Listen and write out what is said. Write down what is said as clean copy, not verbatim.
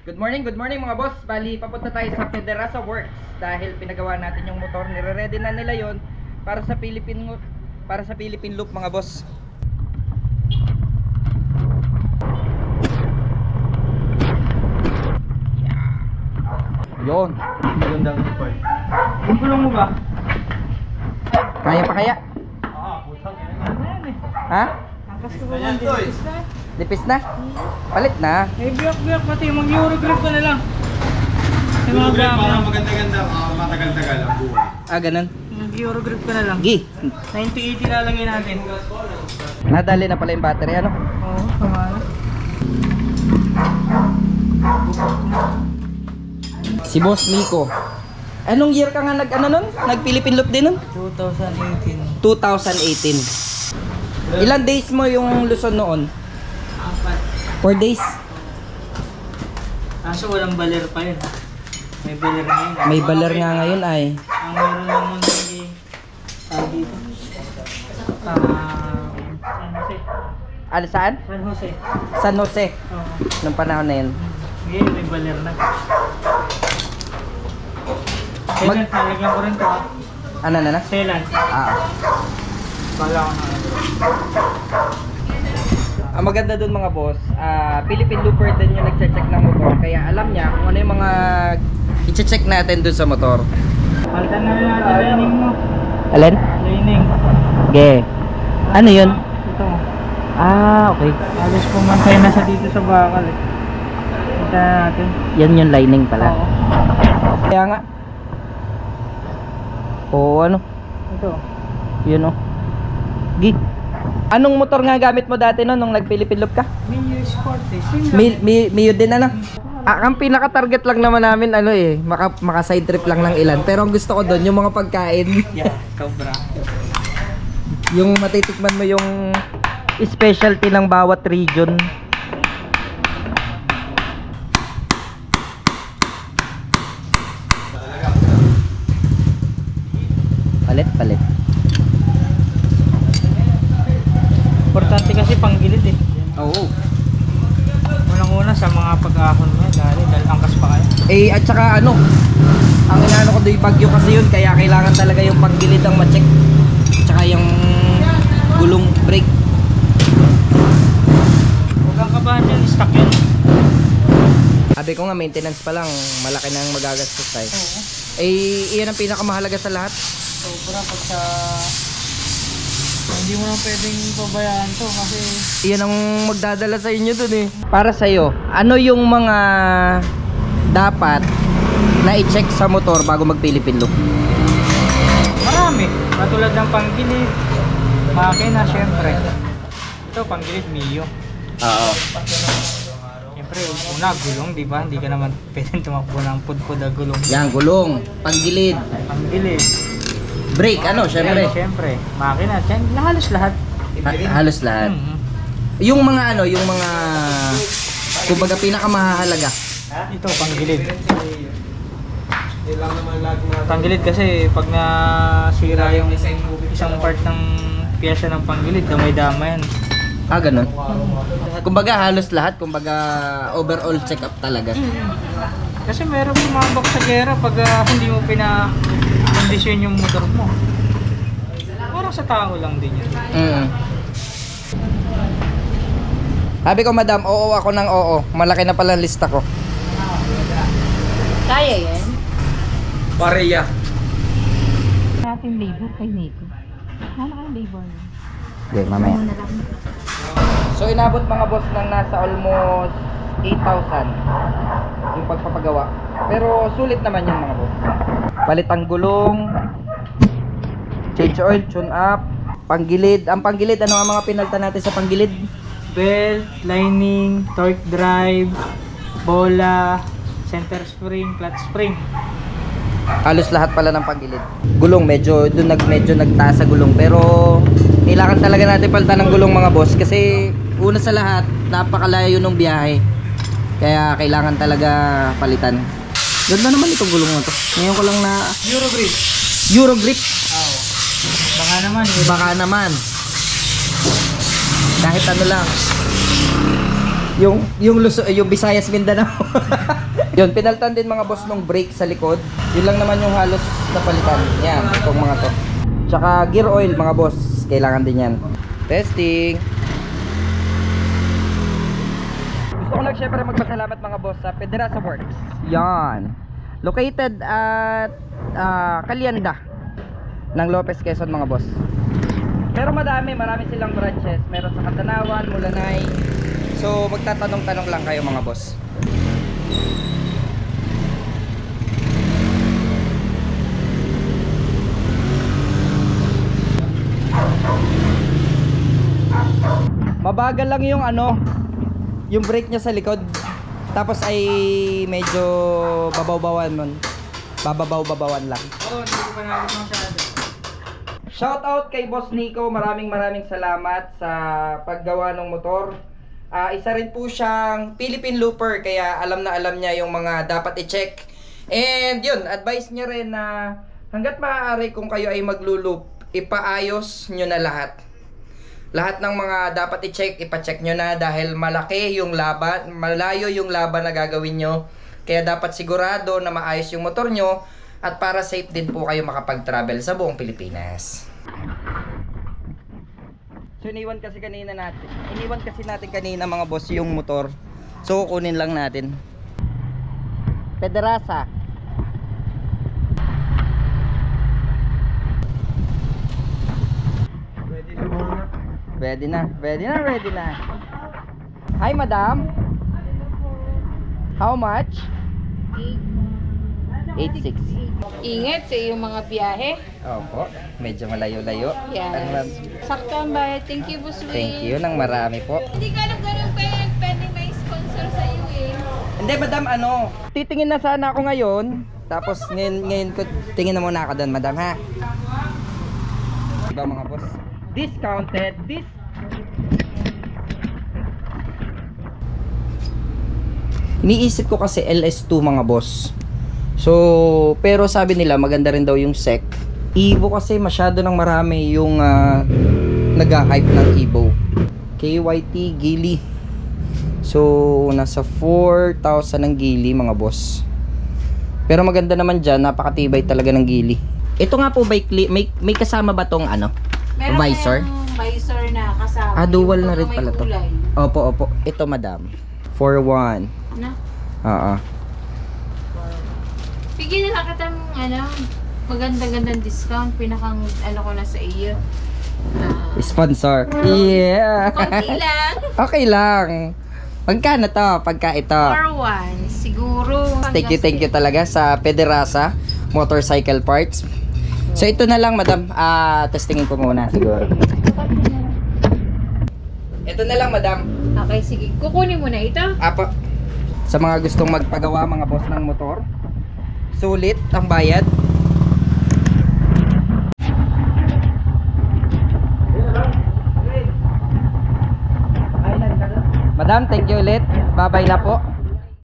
Good morning mga boss. Bali, papunta tayo sa Pederasa Works dahil pinagawa natin yung motor. Nire-ready na nila yon para sa Philippine Loop mga boss. Yon. Magandang ipal. Yung gulong mo ba? Kaya pa kaya? Putang Ha? Angkas ko ba? Dipis na. Dipis na? Palit na. Eh, biyak-biyak pati. Mag-euro grip ka na lang. Euro grip para maganda-ganda, matagal-tagal ang buhay. Ah, ganun. Mag-euro grip ka na lang. Gi. 90-80 lalagyan natin. Nadali na pala yung battery, ano? Oo, kamala. Si Boss Miko. Anong year ka nga nag Philippine Loop din nun? 2018. 2018. Ilan days mo yung Luzon noon? 4 days. Kaso walang baler pa yun. May baler ngayon. May baler nga ngayon ay. Ang meron naman hindi dito. San Jose. Ano saan? San Jose. San Jose. Oo. Nung panahon na yun. Ngayon may baler na. Selan, nalagyan ko rin to ah. Ano na? Selan. Bala ko na. Ang maganda dun mga boss, Philippine Looper din yung nagche-check ng motor. Kaya alam niya kung ano yung mga i-check natin dun sa motor. Paltan na rin natin lining mo. Alin? Lining. Ge. Ano yun? Ito mo. Okay. Alis pumantay na sa dito sa bakal eh. Ito na natin. Yan yung lining pala. Oo. Kaya nga. Oo, ano? Ito. Yun o. Gi. Anong motor nga gamit mo dati no nung nag-Philippine Loop ka? Mio Sport eh. Mio din ano? Ang pinaka-target lang naman namin ano eh, maka side trip lang ng ilan. Pero ang gusto ko doon yung mga pagkain. Yeah, sobra. Yung matitikman mo yung specialty ng bawat region. Palit. Importante kasi panggilid eh. Oo. Unang-una sa mga pag-ahon mo dahil angkas pa kayo. Eh at saka ano, ang inaano ko doon bagyo kasi yun, kaya kailangan talaga yung paggilid ang ma-check. Tsaka yung gulong brake. Huwag kang kabahan yan, stock yun. Sabi ko nga maintenance pa lang, malaki na ang magagastos tayo. Oo. Eh iyan ang pinakamahalaga sa lahat. Sobra pag sa... Hindi mo na pwedeng pabayaan to kasi... Iyan ang magdadala sa inyo dun eh. Para sa'yo, ano yung mga dapat na i-check sa motor bago mag-Philippine Loop? Marami. Katulad ng panggilid, makina syempre. Ito panggilid Mio. Oo. Syempre una gulong, di ba? Hindi ka naman pwedeng tumakbo ng pudpud na gulong. Yan, gulong, panggilid, Panggilid. brake, ano, syempre. Syempre. Makina, halos lahat. Halos lahat. Yung mga ano, yung mga kumbaga pinakamahalaga. Ito panggilid. Panggilid kasi pag nasira yung isang part ng piyesa ng panggilid, damay-damay yan. Ah, ganun. Kumbaga halos lahat, kumbaga overall check-up talaga. Kasi meron bumabak sa gera pag hindi mo pinakondisyon yung motor mo. Parang sa tao lang din yan. Sabi ko, madam, oo ako ng oo. Malaki na pala lista ko. Kaya yan? Pareya. Natin labor kay Nico. Ano kayong labor niya? Okay, mamaya. Ano na lang? So, inabot mga boss ng nasa almost 8,000 yung pagpapagawa. Pero sulit naman yung mga boss. Palit ang gulong, change oil, tune up, panggilid. Ang panggilid, ano ang mga pinalta natin sa panggilid? Belt, lining, torque drive, bola, center spring, clutch spring. Halos lahat pala ng panggilid. Gulong, medyo nagtaas sa gulong. Pero kailangan talaga natin palitan ng gulong mga boss. Kasi una sa lahat, napakalayo ng biyahe. Kaya kailangan talaga palitan. Ganda naman itong gulong na to. Ngayon ko lang na... Eurogrip. Eurogrip. Oo. Baka naman. Baka naman. Kahit ano lang. yung Visayas Mindanao. Yun, pinaltan din mga boss nung brake sa likod. Yun lang naman yung halos napalitan. Yan, itong mga to. Tsaka gear oil mga boss, kailangan din yan. Testing. Gusto ko lang syempre magpasalamat mga boss sa Pederasa Works. Yan. Located at Calianda ng Lopez, Quezon mga boss. Pero marami silang branches. Meron sa Katanawan, Mulanay. So magtatanong-tanong lang kayo mga boss. Mabagal lang yung yung brake niya sa likod. Tapos ay medyo babaw-bawan nun. Bababaw-babawan lang. Oo, hindi ko pa nakakit masyado. Shout out kay Boss Nico. Maraming salamat sa paggawa ng motor. Isa rin po siyang Philippine looper, kaya alam na alam niya yung mga dapat i-check. And yun, advice niya rin na hanggat maaari kung kayo ay maglo-loop, ipaayos nyo na lahat. Lahat ng mga dapat i-check, ipa-check nyo na dahil malaki yung laban, malayo yung laban na gagawin nyo. Kaya dapat sigurado na maayos yung motor nyo at para safe din po kayo makapag-travel sa buong Pilipinas. So iniwan kasi natin kanina mga boss yung motor. So kukunin lang natin. Pederasa. Ready na. Hi madam. How much? 8.6. Ingat sa iyong mga biyahe. Opo, medyo malayo-layo. Yes. Ano, ma'am? Sakto ang bayad. Thank you, Boss Wayne. Thank you ng marami po. Hindi ka alam ganun pa yan. Pwede may sponsor sa iyo eh. Hindi madam, titingin na sana ako ngayon. Tapos ngayon ko, tingin na muna ako doon madam ha. Diba mga boss? Discounted. Iniisip ko kasi LS2 mga boss. So, pero sabi nila maganda rin daw yung SEC. Evo kasi masyado nang marami yung nag-hype ng Evo. KYT Geely. So, nasa 4,000 ng Geely mga boss. Pero maganda naman dyan, napakatibay talaga ng Geely. Ito nga po may kasama ba tong Meron visor? Visor na kasama. Dual Yung na rin may pala to. kulay. Opo. Ito madam. 4,100. Na? Oo. Bigyan na lang kitang maganda-gandang discount. Pinakang ko na sa iyo. Sponsor. Yeah. Konti lang. Okay lang. Magkano to? Pagka ito. For one, siguro. Thank you talaga sa Pederasa Motorcycle Parts. So ito na lang madam. Testingin ko muna siguro. Ito na lang madam. Okay, sige. Kukunin mo na ito. Apo. Sa mga gustong magpagawa mga boss ng motor, sulit ang bayad. Madam, thank you ulit. Bye-bye na po.